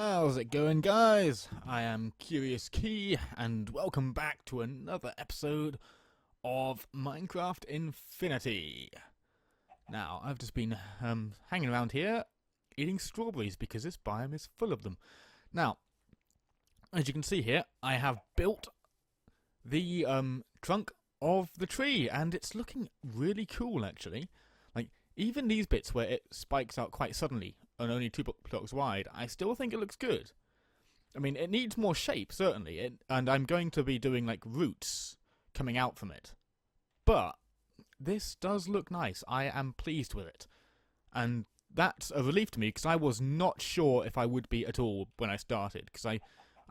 How's it going, guys? I am Curiouskey, and welcome back to another episode of Minecraft Infinity. Now, I've just been hanging around here eating strawberries because this biome is full of them. Now, as you can see here, I have built the trunk of the tree, and it's looking really cool, actually. Like, even these bits where it spikes out quite suddenly and only 2 blocks wide, I still think it looks good. I mean, it needs more shape, certainly, and I'm going to be doing, like, roots coming out from it. But this does look nice. I am pleased with it. And that's a relief to me, because I was not sure if I would be at all when I started, because I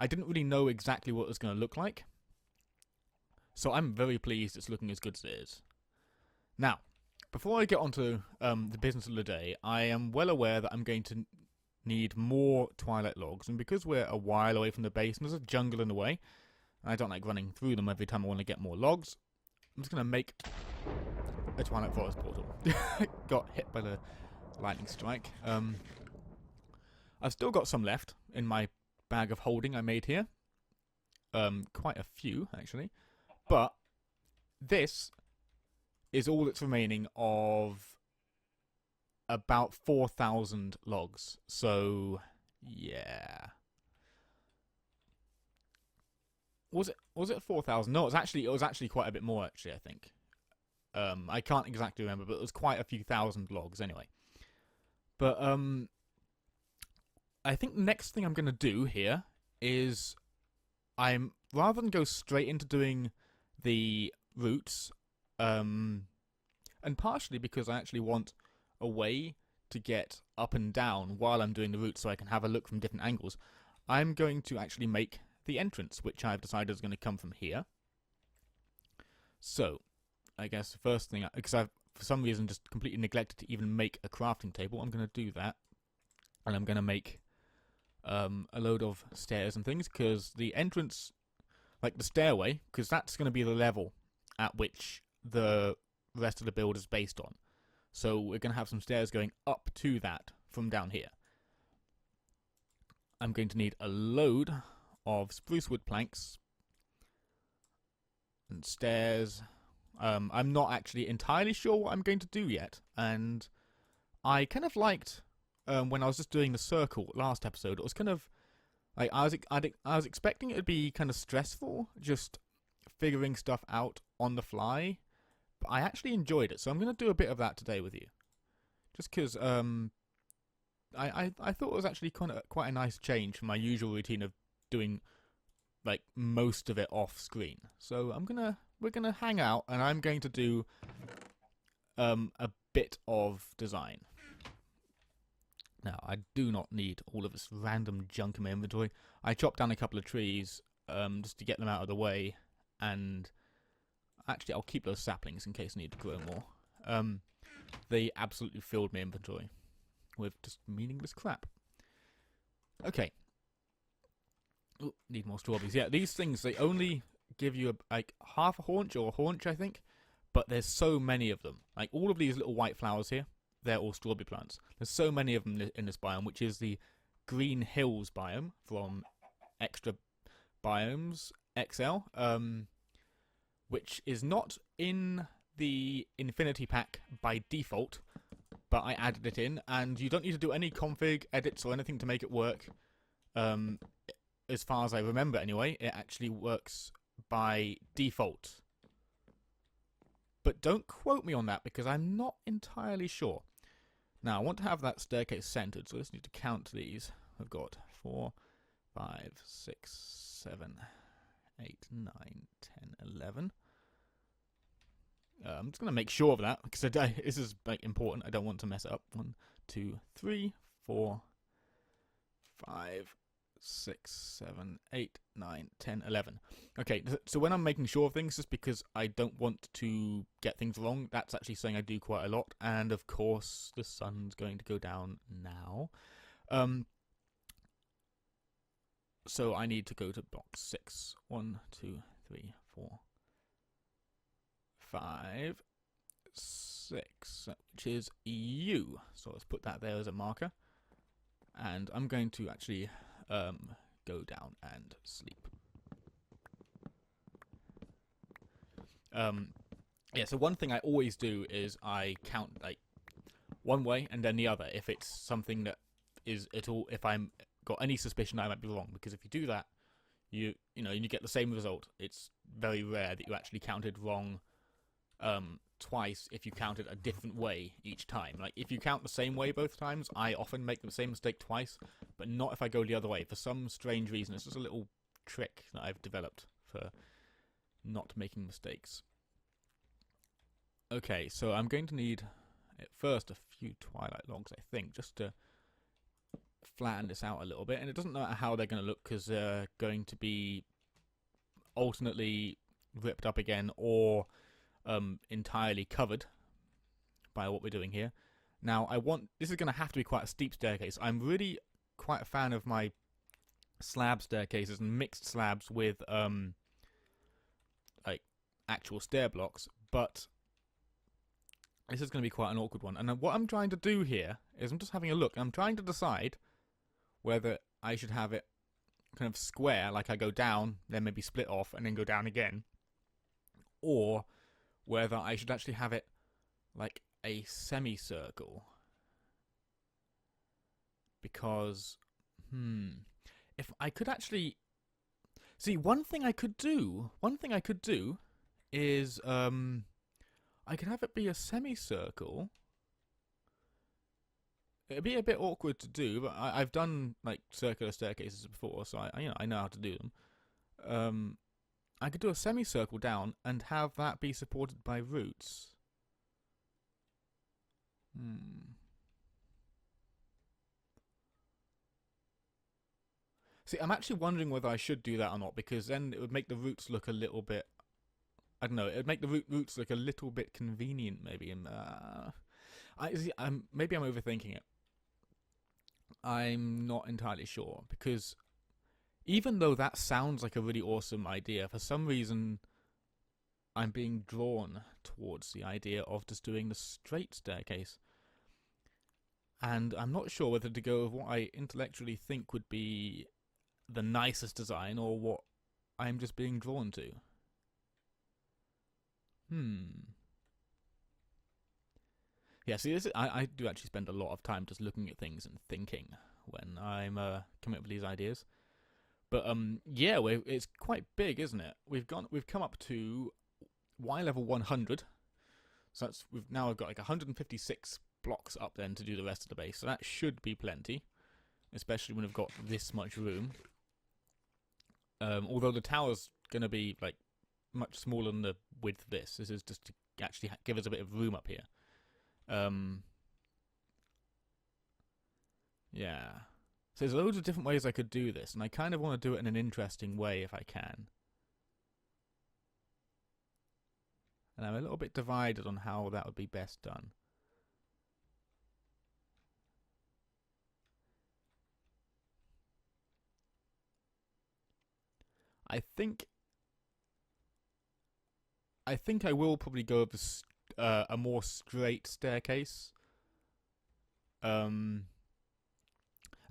didn't really know exactly what it was going to look like. So I'm very pleased it's looking as good as it is. Now, before I get onto the business of the day, I am well aware that I'm going to need more twilight logs, and because we're a while away from the base and there's a jungle in the way, and I don't like running through them every time I want to get more logs, I'm just going to make a twilight forest portal. Got hit by the lightning strike. I've still got some left in my bag of holding I made here. Quite a few, actually. But this is all that's remaining of about 4,000 logs. So, yeah. Was it 4,000? No, it was actually quite a bit more, actually, I think. I can't exactly remember, but it was quite a few thousand logs anyway. But I think the next thing I'm going to do here is rather than go straight into doing the roots, and partially because I actually want a way to get up and down while I'm doing the roots so I can have a look from different angles, I'm going to actually make the entrance, which I've decided is going to come from here. So, I guess the first thing, because I've for some reason just completely neglected to even make a crafting table, I'm going to do that. And I'm going to make a load of stairs and things, because the entrance, like the stairway, because that's going to be the level at which the rest of the build is based on. So we're going to have some stairs going up to that from down here. I'm going to need a load of spruce wood planks and stairs. I'm not actually entirely sure what I'm going to do yet, and I kind of liked when I was just doing the circle last episode. It was kind of like I was expecting it to be kind of stressful, just figuring stuff out on the fly, but I actually enjoyed it, so I'm going to do a bit of that today with you. Just because I thought it was actually quite a nice change from my usual routine of doing like most of it off screen. So we're gonna hang out, and I'm going to do a bit of design. Now, I do not need all of this random junk in my inventory. I chopped down a couple of trees just to get them out of the way, and actually I'll keep those saplings in case I need to grow more. They absolutely filled my inventory with just meaningless crap. Okay. Ooh, need more strawberries. Yeah, these things, they only give you like half a haunch or a haunch, I think, but there's so many of them. Like all of these little white flowers here, they're all strawberry plants. There's so many of them in this biome, which is the Green Hills biome from Extra Biomes XL, which is not in the Infinity Pack by default, but I added it in, and you don't need to do any config edits or anything to make it work. As far as I remember anyway, it actually works by default. But don't quote me on that, because I'm not entirely sure. Now, I want to have that staircase centered, so I just need to count these. I've got 4, 5, 6, 7, 8, 9, 10, 11. I'm just going to make sure of that, because this is like important. I don't want to mess it up. 1, 2, 3, 4, 5, 6, 7, 8, 9, 10, 11. Okay, so when I'm making sure of things, just because I don't want to get things wrong, that's actually something I do quite a lot. And of course, the sun's going to go down now. So I need to go to box 6. 1, 2, 3, 4, 5, 6, which is you. So let's put that there as a marker. And I'm going to actually go down and sleep. Yeah, so one thing I always do is I count like one way and then the other if it's something that is at all, if I'm got any suspicion I might be wrong, because if you do that, you get the same result. It's very rare that you actually counted wrong twice if you count it a different way each time. Like, if you count the same way both times, I often make the same mistake twice, but not if I go the other way. For some strange reason, it's just a little trick that I've developed for not making mistakes. Okay, so I'm going to need, at first, a few twilight logs, I think, just to flatten this out a little bit. And it doesn't matter how they're going to look, because they're going to be alternately ripped up again or entirely covered by what we're doing here. Now, this is going to have to be quite a steep staircase. I'm really quite a fan of my slab staircases and mixed slabs with like actual stair blocks, but this is going to be quite an awkward one. And what I'm trying to do here is I'm just having a look. I'm trying to decide whether I should have it kind of square, like I go down, then maybe split off, and then go down again, or whether I should actually have it like a semicircle. Because, if I could actually see, one thing I could do is I could have it be a semicircle. It'd be a bit awkward to do, but I've done like circular staircases before, so I know how to do them. I could do a semicircle down and have that be supported by roots. See, I'm actually wondering whether I should do that or not, because then it would make the roots look a little bit, I don't know, it would make the roots look a little bit convenient, maybe. Maybe I'm overthinking it. I'm not entirely sure, because even though that sounds like a really awesome idea, for some reason I'm being drawn towards the idea of just doing the straight staircase. And I'm not sure whether to go with what I intellectually think would be the nicest design or what I'm just being drawn to. Yeah, see, I do actually spend a lot of time just looking at things and thinking when I'm coming up with these ideas. But yeah, it's quite big, isn't it? We've come up to Y level 100, so we've got like 156 blocks up then to do the rest of the base. So that should be plenty, especially when we've got this much room. Although the tower's going to be like much smaller than the width of this. This is just to actually give us a bit of room up here. Yeah. So there's loads of different ways I could do this, and I kind of want to do it in an interesting way if I can. And I'm a little bit divided on how that would be best done. I think I will probably go with a more straight staircase.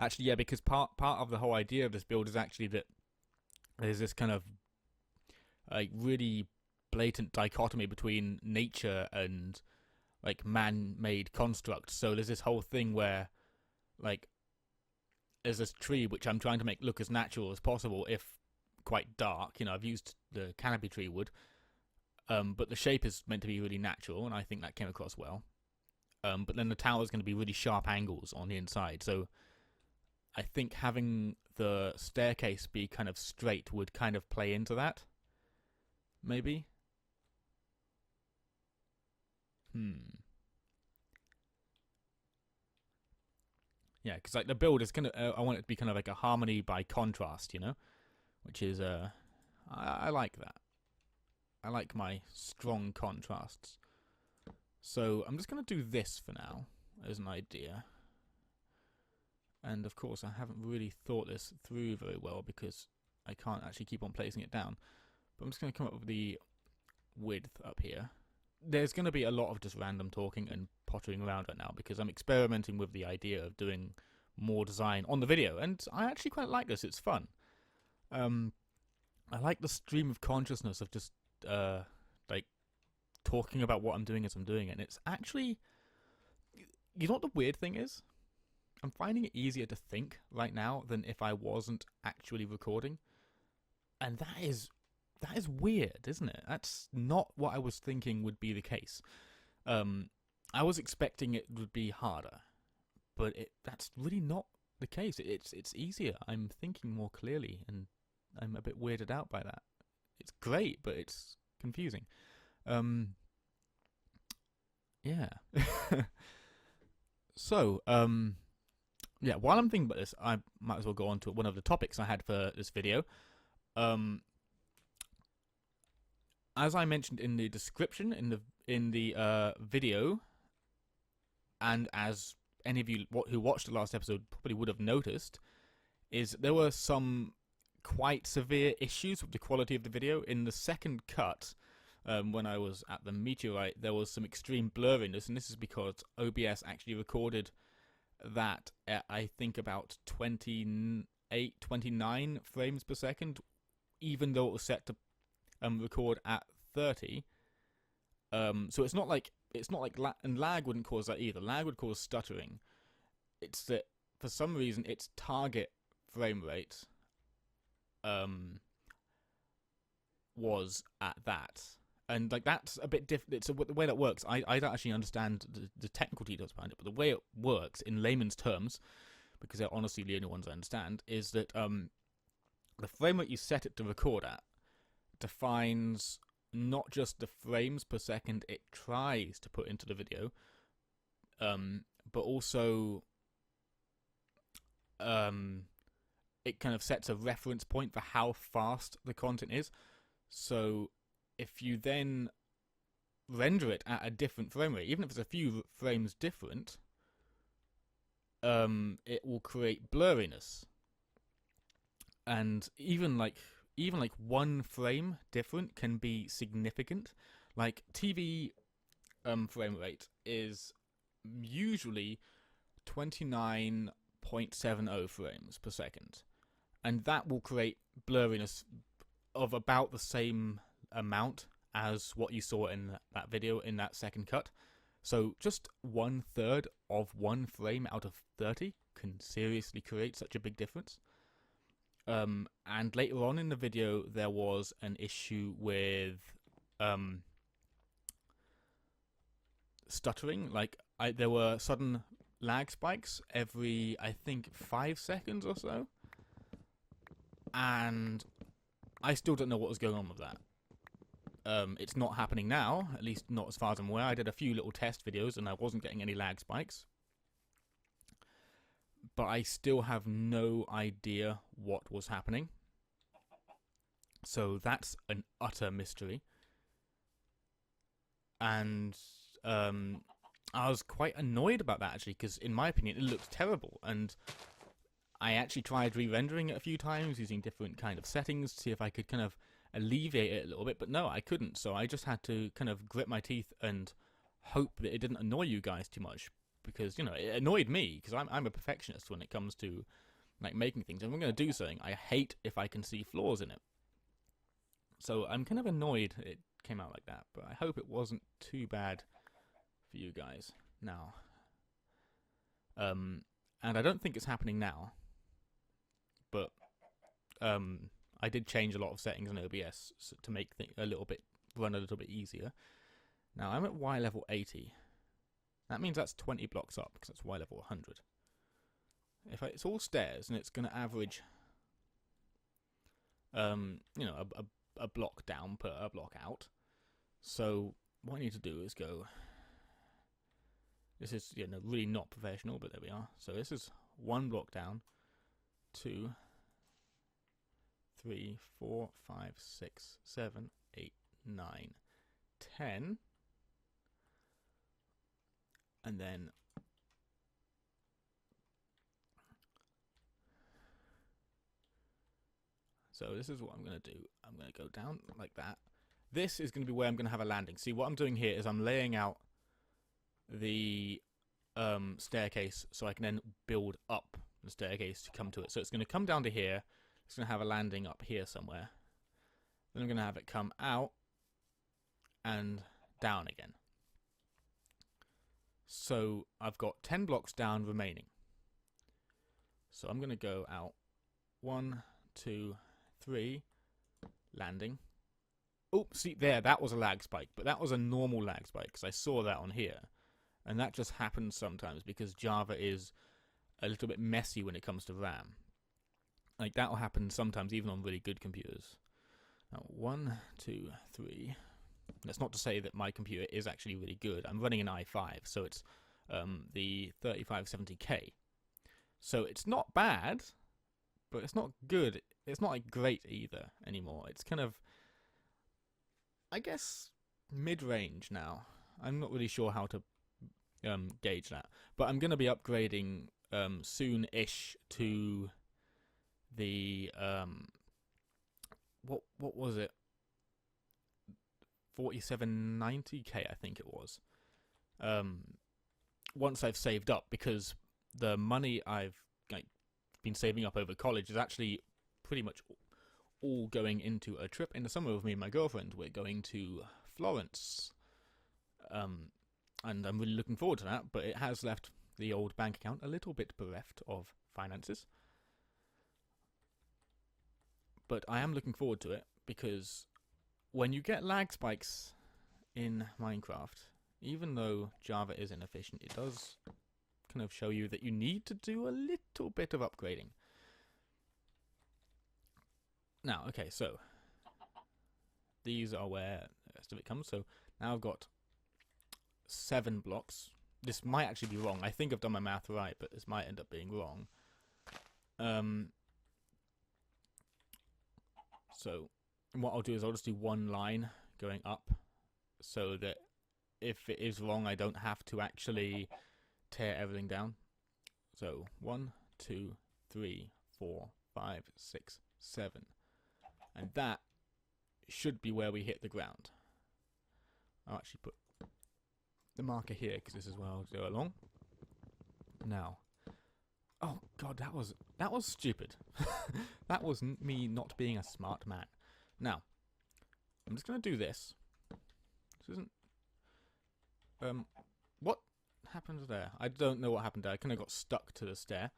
Actually, yeah, because part of the whole idea of this build is actually that there's this kind of like really blatant dichotomy between nature and like man-made constructs. So there's this whole thing where like there's this tree which I'm trying to make look as natural as possible, if quite dark. I've used the canopy tree wood, but the shape is meant to be really natural, and I think that came across well. But then the tower is going to be really sharp angles on the inside, so I think having the staircase be kind of straight would kind of play into that. Maybe? Yeah, because like the build is I want it to be kind of like a harmony by contrast, which is I like that. I like my strong contrasts. So I'm just going to do this for now as an idea. And of course I haven't really thought this through very well because I can't actually keep on placing it down. But I'm just going to come up with the width up here. There's going to be a lot of just random talking and pottering around right now because I'm experimenting with the idea of doing more design on the video, and I actually quite like this. It's fun. I like the stream of consciousness of just like talking about what I'm doing as I'm doing it. And it's actually, you know what the weird thing is? I'm finding it easier to think right now than if I wasn't actually recording, and that is weird, isn't it? That's not what I was thinking would be the case. I was expecting it would be harder, but that's really not the case. It's easier. I'm thinking more clearly, and I'm a bit weirded out by that. It's great, but it's confusing. Yeah. So, yeah, while I'm thinking about this, I might as well go on to one of the topics I had for this video. As I mentioned in the description in the video, and as any of you who watched the last episode probably would have noticed, is there were some quite severe issues with the quality of the video. In the second cut, when I was at the meteorite, there was some extreme blurriness, and this is because OBS actually recorded that at, I think, about 28, 29 frames per second, even though it was set to record at 30. So it's not like and lag wouldn't cause that either. Lag would cause stuttering. It's that for some reason its target frame rate was at that, and like that's a bit different. So the way that works, I don't actually understand the technical details behind it, but the way it works in layman's terms, because they're honestly the only ones I understand, is that the frame rate you set it to record at defines not just the frames per second it tries to put into the video, but also it kind of sets a reference point for how fast the content is. So if you then render it at a different frame rate, even if it's a few frames different, it will create blurriness. And even like one frame different can be significant. Like TV frame rate is usually 29.70 frames per second, and that will create blurriness of about the same amount as what you saw in that video in that second cut. So just 1/3 of one frame out of 30 can seriously create such a big difference. And later on in the video, there was an issue with stuttering. Like there were sudden lag spikes every, I think, 5 seconds or so, and I still don't know what was going on with that. It's not happening now, at least not as far as I'm aware. I did a few little test videos and I wasn't getting any lag spikes, but I still have no idea what was happening. So that's an utter mystery. And I was quite annoyed about that, actually, because in my opinion it looked terrible, and I actually tried re-rendering it a few times using different kind of settings to see if I could kind of alleviate it a little bit, but no, I couldn't. So I just had to kind of grit my teeth and hope that it didn't annoy you guys too much, because, you know, it annoyed me, because I'm a perfectionist when it comes to like making things. If I'm going to do something, I hate if I can see flaws in it. So I'm kind of annoyed it came out like that, but I hope it wasn't too bad for you guys now. And I don't think it's happening now, but I did change a lot of settings in OBS to make things run a little bit easier. Now I'm at Y level 80. That means that's 20 blocks up, because that's Y level 100. It's all stairs, and it's going to average, you know, a block down per a block out. So what I need to do is go. This is, you know, really not professional, but there we are. So this is 1 block down, 2, 3, 4, 5, 6, 7, 8, 9, 10. And then so this is what I'm going to do. I'm going to go down like that. This is going to be where I'm going to have a landing. See, what I'm doing here is I'm laying out the staircase so I can then build up the staircase to come to it. So it's going to come down to here. It's going to have a landing up here somewhere. Then I'm going to have it come out and down again. So I've got 10 blocks down remaining. So I'm going to go out 1, 2, 3, landing. Oh, see there, that was a lag spike, but that was a normal lag spike because I saw that on here. And that just happens sometimes because Java is a little bit messy when it comes to RAM. Like, that will happen sometimes even on really good computers. Now, 1, 2, 3. That's not to say that my computer is actually really good. I'm running an i5, so it's the 3570K. So it's not bad, but it's not good. It's not like great either anymore. It's kind of, I guess, mid-range now. I'm not really sure how to gauge that, but I'm going to be upgrading soon-ish to the what was it? 4790K, I think it was. Once I've saved up, because the money I've been saving up over college is actually pretty much all going into a trip in the summer with me and my girlfriend. We're going to Florence, and I'm really looking forward to that, but it has left the old bank account a little bit bereft of finances. But I am looking forward to it, because when you get lag spikes in Minecraft, even though Java is inefficient, it does kind of show you that you need to do a little bit of upgrading. Now, okay, so these are where the rest of it comes. So now I've got 7 blocks. This might actually be wrong. I think I've done my math right, but this might end up being wrong. So what I'll do is I'll just do one line going up, so that if it is wrong, I don't have to actually tear everything down. So 1, 2, 3, 4, 5, 6, 7. And that should be where we hit the ground. I'll actually put the marker here, because this is where I'll go along. Now, oh god, that was stupid. That was me not being a smart man. Now, I'm just going to do this. This isn't... what happened there? I don't know what happened there. I kind of got stuck to the stair.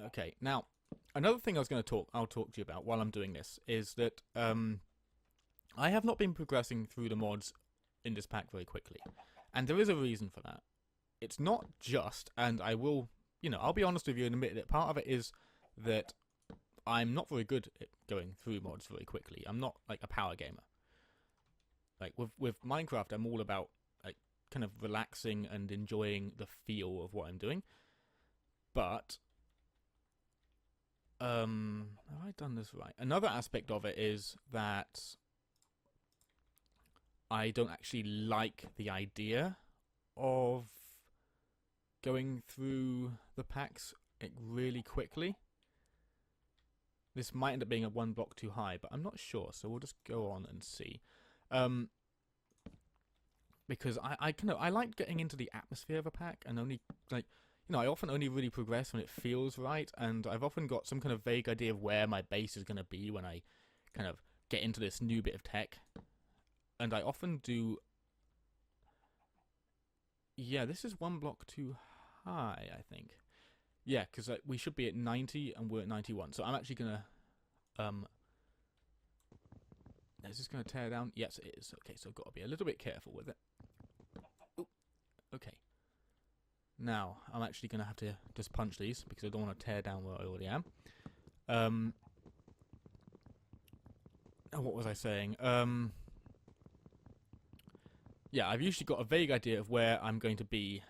Okay, now, another thing I'll talk to you about while I'm doing this is that I have not been progressing through the mods in this pack very quickly. And there is a reason for that. It's not just, and I will, I'll be honest with you and admit that part of it is that I'm not very good at going through mods very quickly. I'm not like a power gamer. Like with Minecraft, I'm all about like kind of relaxing and enjoying the feel of what I'm doing. But have I done this right? Another aspect of it is that I don't actually like the idea of going through the packs really quickly. This might end up being a 1 block too high, but I'm not sure, so we'll just go on and see. Because I like getting into the atmosphere of a pack, and only I often only really progress when it feels right, and I've often got some kind of vague idea of where my base is going to be when I kind of get into this new bit of tech. And I often do... Yeah, this is 1 block too high, I think. Yeah, because we should be at 90 and we're at 91. So I'm actually going to... Is this going to tear down? Yes, it is. Okay, so I've got to be a little bit careful with it. Ooh, okay. Now, I'm actually going to have to just punch these because I don't want to tear down where I already am. What was I saying? Yeah, I've usually got a vague idea of where I'm going to be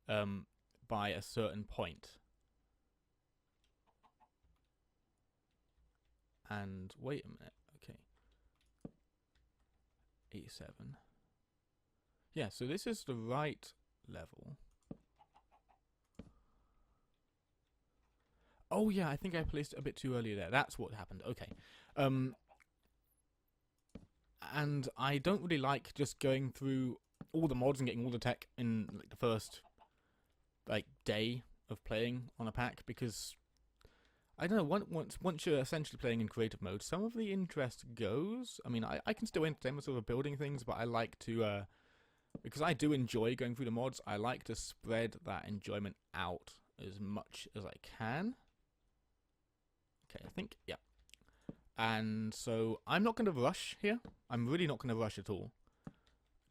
by a certain point. And wait a minute, okay. 87. Yeah, so this is the right level. Oh yeah, I think I placed it a bit too early there. That's what happened. Okay. And I don't really like just going through all the mods and getting all the tech in like the first like day of playing on a pack, because I don't know, once you're essentially playing in creative mode, some of the interest goes. I mean, I can still entertain myself with building things, but I like to, because I do enjoy going through the mods, I like to spread that enjoyment out as much as I can. Okay, I think, yeah. And so I'm not going to rush here. I'm really not going to rush at all,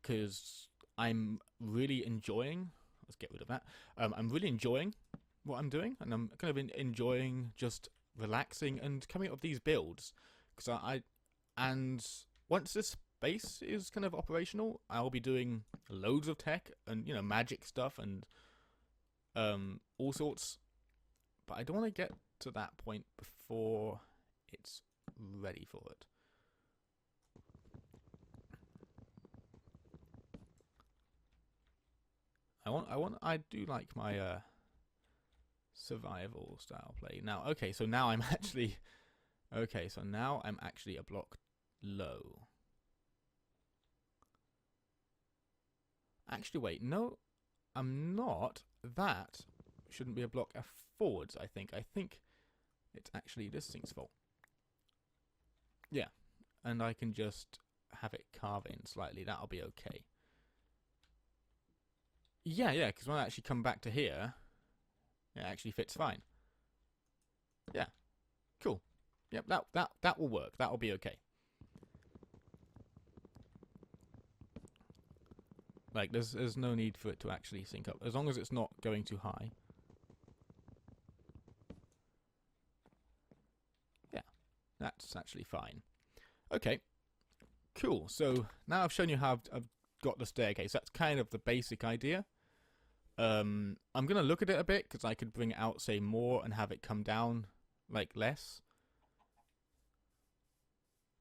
because I'm really enjoying, let's get rid of that, I'm really enjoying what I'm doing, and I'm kind of enjoying just relaxing and coming up with these builds, because and once this base is kind of operational, I'll be doing loads of tech and, you know, magic stuff and all sorts, but I don't want to get to that point before it's ready for it. I do like my survival style play. Now, okay, so now I'm actually a block low. Actually, wait, no, I'm not. That shouldn't be a block forwards, I think. I think it's actually this thing's fault. Yeah, and I can just have it carve in slightly. That'll be okay. Yeah, because when I actually come back to here, it actually fits fine. Yeah, cool. Yep, that will work. That will be okay. Like, there's no need for it to actually sync up, as long as it's not going too high. Yeah, that's actually fine. Okay, cool. So now I've shown you how I've got the staircase. That's kind of the basic idea. I'm gonna look at it a bit, because I could bring it out, say, more and have it come down like less.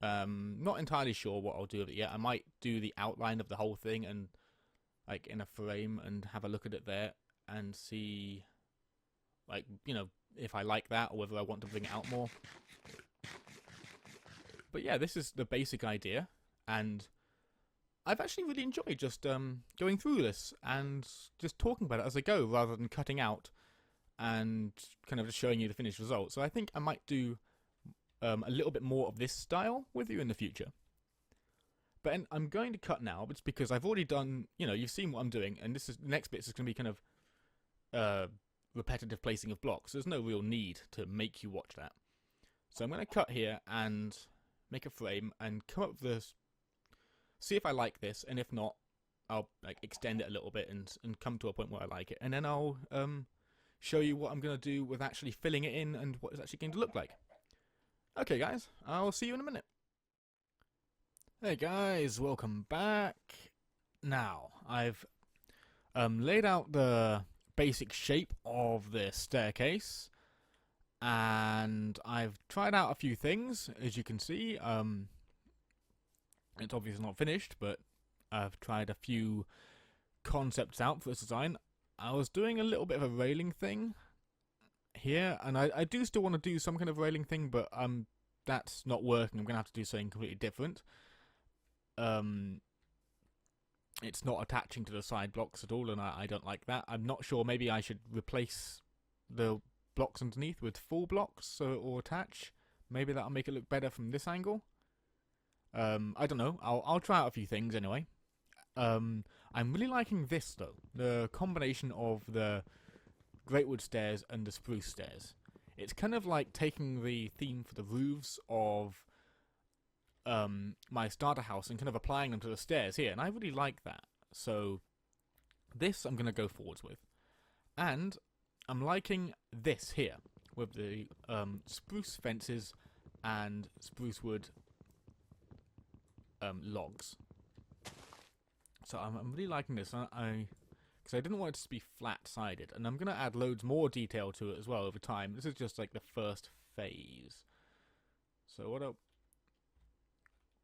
Not entirely sure what I'll do with it yet. I might do the outline of the whole thing and like in a frame and have a look at it there and see, like, you know, if I like that or whether I want to bring it out more. But yeah, this is the basic idea, and I've actually really enjoyed just going through this and just talking about it as I go, rather than cutting out and kind of just showing you the finished result. So I think I might do a little bit more of this style with you in the future. But I'm going to cut now, but it's because I've already done, you know, you've seen what I'm doing, and this is the next bit is going to be kind of repetitive placing of blocks. There's no real need to make you watch that. So I'm going to cut here and make a frame and come up with this, see if I like this, and if not, I'll like extend it a little bit and come to a point where I like it, and then I'll show you what I'm going to do with actually filling it in and what it's actually going to look like. Okay guys, I'll see you in a minute. Hey guys, welcome back. Now, I've laid out the basic shape of the staircase, and I've tried out a few things, as you can see. It's obviously not finished, but I've tried a few concepts out for this design. I was doing a little bit of a railing thing here, and I do still want to do some kind of railing thing, but that's not working. I'm going to have to do something completely different. It's not attaching to the side blocks at all, and I don't like that. I'm not sure, maybe I should replace the blocks underneath with full blocks so it will attach. Maybe that'll make it look better from this angle. I don't know. I'll try out a few things anyway. I'm really liking this though. The combination of the Greatwood stairs and the spruce stairs. It's kind of like taking the theme for the roofs of my starter house and kind of applying them to the stairs here, and I really like that. So this I'm going to go forwards with. And I'm liking this here with the spruce fences and spruce wood logs. So I'm really liking this, because I didn't want it to be flat-sided, and I'm going to add loads more detail to it as well over time. This is just like the first phase. So what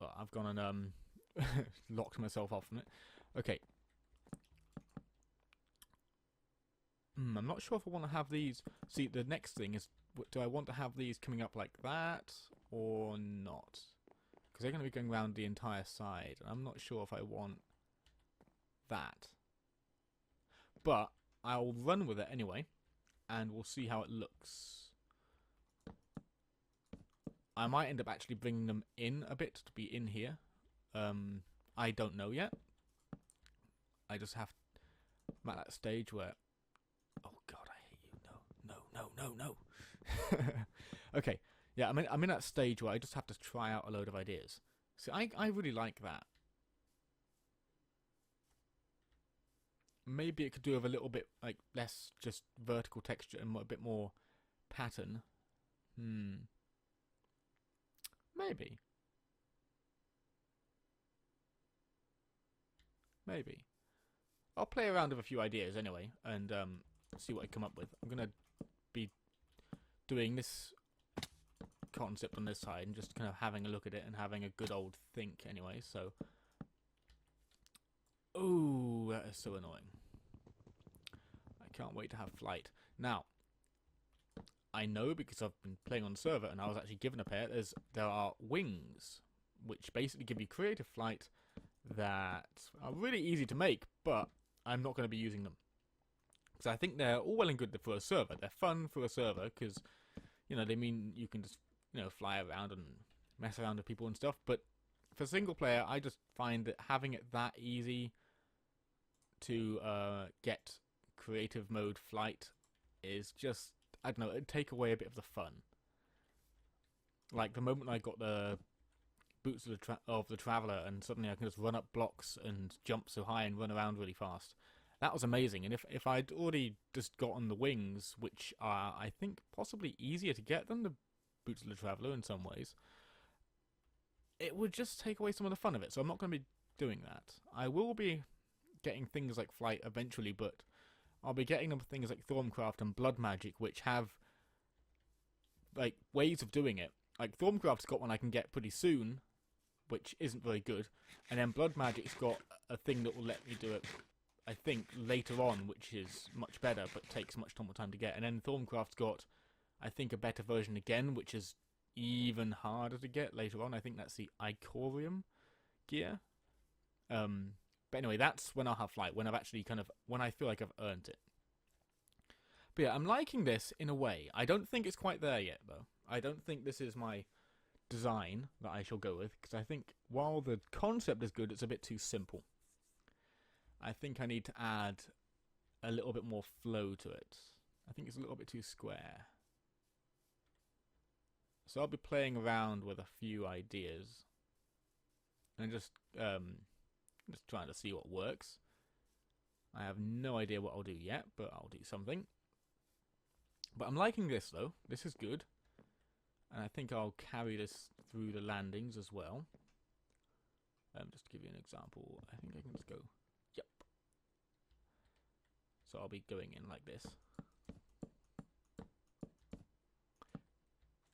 well, I've gone and locked myself off from it. Okay. I'm not sure if I want to have these. See, the next thing is, do I want to have these coming up like that or not? Because they're going to be going around the entire side. I'm not sure if I want that. But I'll run with it anyway, and we'll see how it looks. I might end up actually bringing them in a bit to be in here. I don't know yet. I just have... I'm at that stage where... Oh god, I hate you. No. Okay, yeah, I'm in that stage where I just have to try out a load of ideas. See, I really like that. Maybe it could do with a little bit, like, less just vertical texture and a bit more pattern. Maybe. I'll play around with a few ideas anyway, and see what I come up with. I'm going to be doing this concept on this side and just kind of having a look at it and having a good old think anyway, so... Ooh, that is so annoying. I can't wait to have flight. Now, I know because I've been playing on the server and I was actually given a pair, there are wings, which basically give you creative flight that are really easy to make, but I'm not going to be using them. Because I think they're all well and good for a server. They're fun for a server because, you know, they mean you can just, you know, fly around and mess around with people and stuff. But for single player, I just find that having it that easy to get creative mode flight is just, I don't know, it'd take away a bit of the fun. Like the moment I got the boots of the traveller and suddenly I can just run up blocks and jump so high and run around really fast. That was amazing. And if I'd already just gotten the wings, which are, I think, possibly easier to get than the boots of the traveller in some ways, it would just take away some of the fun of it. So I'm not going to be doing that. I will be getting things like flight eventually, but I'll be getting them things like Thorncraft and Blood Magic, which have like ways of doing it. Like Thorncraft's got one I can get pretty soon, which isn't very good, and then Blood Magic's got a thing that will let me do it, I think, later on, which is much better, but takes much more time to get. And then Thorncraft's got, I think, a better version again, which is even harder to get later on. I think that's the Icorium gear. But anyway, that's when I'll have flight, when I've actually when I feel like I've earned it. But yeah, I'm liking this in a way. I don't think it's quite there yet, though. I don't think this is my design that I shall go with, because I think while the concept is good, it's a bit too simple. I think I need to add a little bit more flow to it. I think it's a little bit too square. So I'll be playing around with a few ideas and just trying to see what works. I have no idea what I'll do yet, but I'll do something. But I'm liking this though. This is good. And I think I'll carry this through the landings as well. Just to give you an example, I think I can just go, yep. So I'll be going in like this.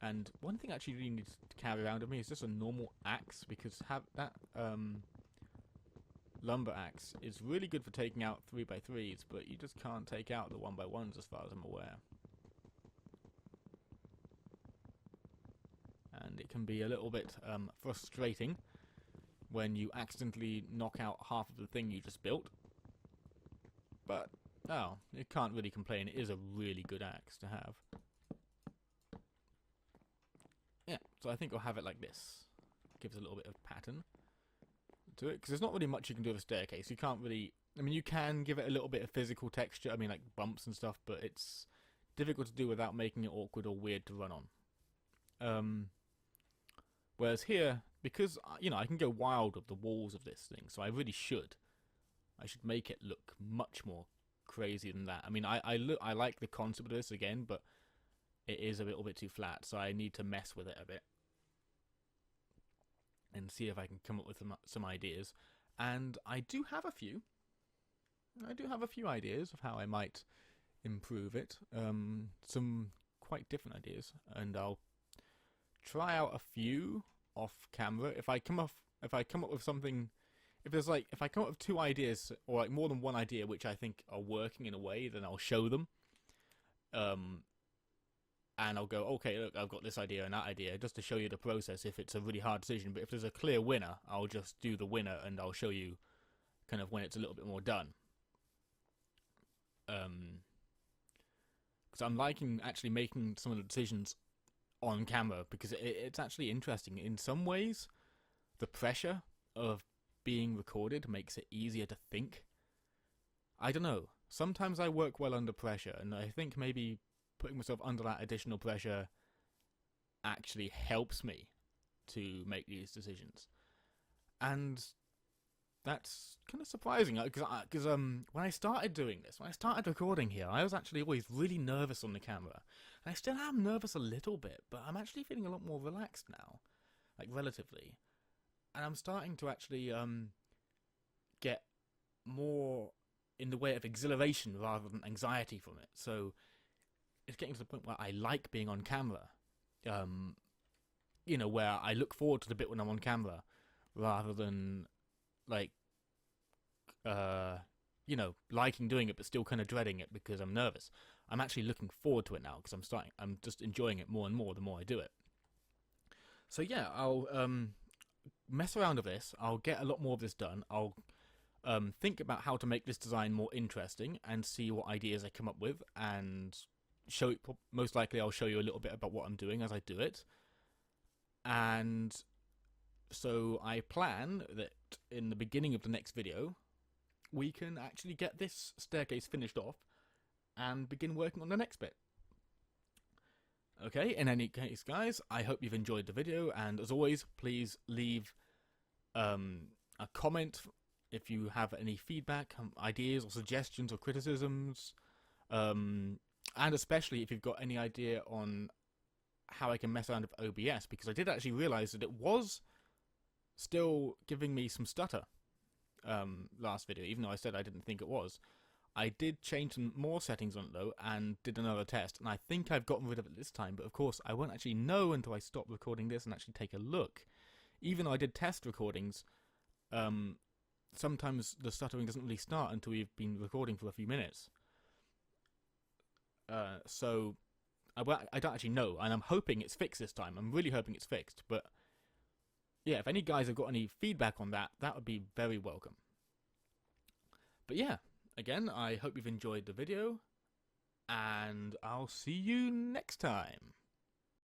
And one thing I actually really need to carry around with me is just a normal axe, because that lumber axe is really good for taking out 3x3s, but you just can't take out the 1x1s as far as I'm aware. And it can be a little bit frustrating when you accidentally knock out half of the thing you just built. But, oh, you can't really complain. It is a really good axe to have. Yeah, so I think I'll have it like this. Gives a little bit of pattern to it, because there's not really much you can do with a staircase. You can't really... I mean, you can give it a little bit of physical texture, I mean, like bumps and stuff, but it's difficult to do without making it awkward or weird to run on. Whereas here, because, you know, I can go wild with the walls of this thing, so I really should. I should make it look much more crazy than that. I mean, I like the concept of this again, but it is a little bit too flat, so I need to mess with it a bit and see if I can come up with some ideas. And I do have a few. I do have a few ideas of how I might improve it. Some quite different ideas, and I'll try out a few off camera. If I come up with something, if I come up with two ideas or like more than one idea which I think are working in a way, then I'll show them. And I'll go, okay, look, I've got this idea and that idea, just to show you the process if it's a really hard decision. But if there's a clear winner, I'll just do the winner and I'll show you kind of when it's a little bit more done. Because I'm liking actually making some of the decisions on camera, because it's actually interesting. In some ways, the pressure of being recorded makes it easier to think. I don't know. Sometimes I work well under pressure, and I think maybe putting myself under that additional pressure actually helps me to make these decisions. And that's kind of surprising, because when I started doing this, when I started recording here, I was actually always really nervous on the camera. And I still am nervous a little bit, but I'm actually feeling a lot more relaxed now, like relatively. And I'm starting to actually get more in the way of exhilaration rather than anxiety from it. So it's getting to the point where I like being on camera. You know, where I look forward to the bit when I'm on camera rather than like you know, liking doing it but still kind of dreading it because I'm nervous. I'm actually looking forward to it now because I'm just enjoying it more and more the more I do it. So yeah, I'll mess around with this. I'll get a lot more of this done. I'll think about how to make this design more interesting and see what ideas I come up with, and most likely I'll show you a little bit about what I'm doing as I do it. And so I plan that in the beginning of the next video we can actually get this staircase finished off and begin working on the next bit. Okay, in any case, guys, I hope you've enjoyed the video, and as always, please leave a comment if you have any feedback, ideas or suggestions or criticisms, and especially if you've got any idea on how I can mess around with OBS, because I did actually realise that it was still giving me some stutter last video, even though I said I didn't think it was. I did change some more settings on it though, and did another test, and I think I've gotten rid of it this time, but of course I won't actually know until I stop recording this and actually take a look. Even though I did test recordings, sometimes the stuttering doesn't really start until we've been recording for a few minutes. So I don't actually know, and I'm hoping it's fixed this time. I'm really hoping it's fixed, but yeah, if any guys have got any feedback on that, that would be very welcome. But yeah, again, I hope you've enjoyed the video, and I'll see you next time.